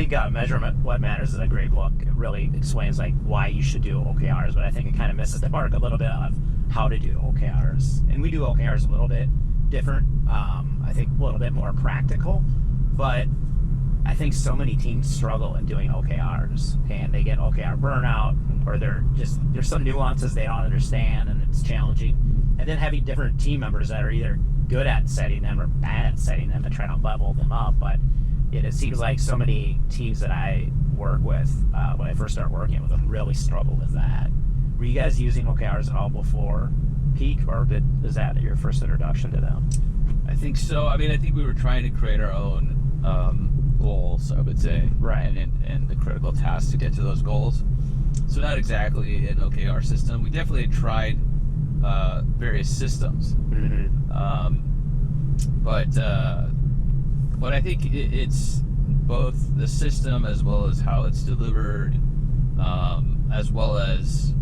think Measurement What Matters is a great book. It really explains like why you should do OKRs, but I think it kind of misses the mark a little bit of how to do OKRs. And we do OKRs a little bit different. I think a little bit more practical, but I think so many teams struggle in doing OKRs, and they get OKR burnout, or there's some nuances they don't understand, and it's challenging. And then having different team members that are either good at setting them or bad at setting them and trying to level them up. But it seems like so many teams that I work with, when I first started working with them, really struggle with that. Were you guys using OKRs at all before Peak, or is that your first introduction to them? I think so. I mean, I think we were trying to create our own goals, I would say, right, and the critical tasks to get to those goals. So not exactly an OKR system. We definitely tried various systems, but I think it's both the system as well as how it's delivered, as well as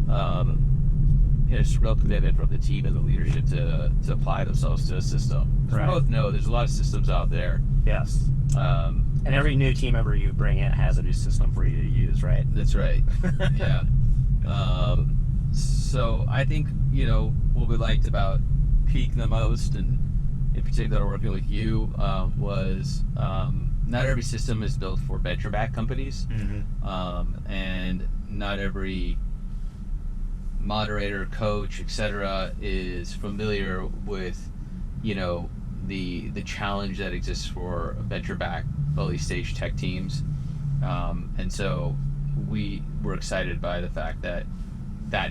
it's real commitment from the team and the leadership to apply themselves to a system. Right. We both know there's a lot of systems out there. Yes. And every new team member you bring in has a new system for you to use, right? That's right. Yeah. So I think, what we liked about Peak the most, and in particular working with you, was not every system is built for venture-backed companies, and not every moderator, coach, etc. is familiar with, the challenge that exists for venture-backed early-stage tech teams, and so we were excited by the fact that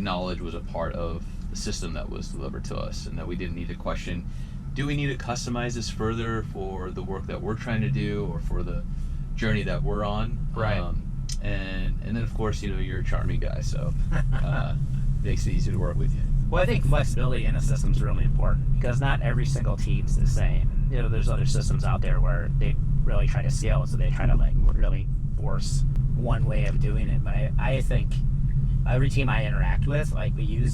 knowledge was a part of the system that was delivered to us, and that we didn't need to question, do we need to customize this further for the work that we're trying to do or for the journey that we're on? Right. And then of course, you're a charming guy, so makes it easy to work with you. Well, I think flexibility in a system is really important, because not every single team's the same. There's other systems out there where they really try to scale, so they try to really force one way of doing it. But I think every team I interact with, we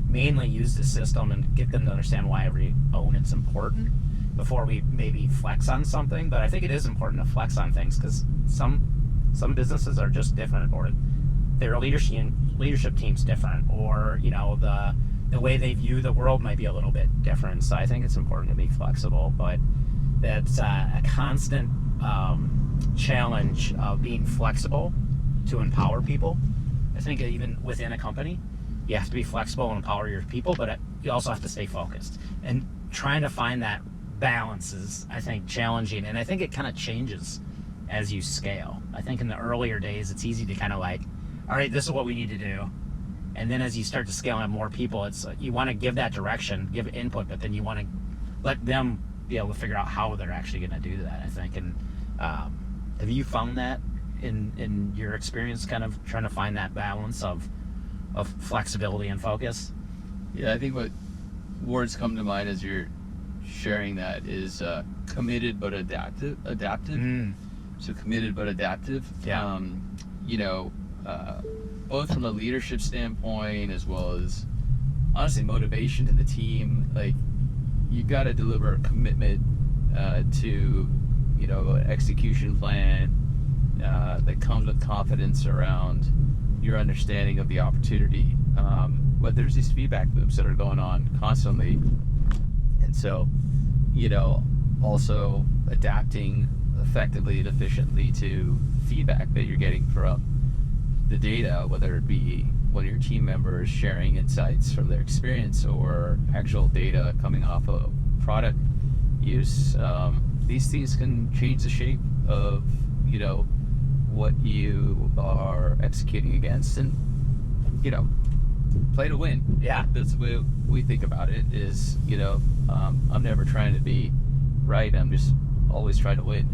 mainly use the system and get them to understand why every it's important before we maybe flex on something. But I think it is important to flex on things, because some businesses are just different, or their leadership team's different, or the way they view the world might be a little bit different. So I think it's important to be flexible, but that's a constant challenge of being flexible to empower people. I think even within a company, you have to be flexible and empower your people, but you also have to stay focused. And trying to find that balance is, I think, challenging, and I think it kind of changes as you scale. I think in the earlier days, it's easy to kind of all right, this is what we need to do. And then as you start to scale and have more people, it's you want to give that direction, give input, but then you want to let them be able to figure out how they're actually going to do that, I think. And have you found that in your experience, kind of trying to find that balance of flexibility and focus? Yeah, I think what words come to mind as you're sharing that is committed but adaptive. So committed but adaptive. Yeah. Both from a leadership standpoint as well as honestly motivation to the team. You've got to deliver a commitment to an execution plan that comes with confidence around your understanding of the opportunity. But there's these feedback loops that are going on constantly, and so also adapting effectively and efficiently to feedback that you're getting from the data, whether it be one of your team members sharing insights from their experience or actual data coming off of product use. These things can change the shape of what you are executing against, and play to win. Yeah, that's the way we think about it. Is I'm never trying to be right. I'm just always trying to win.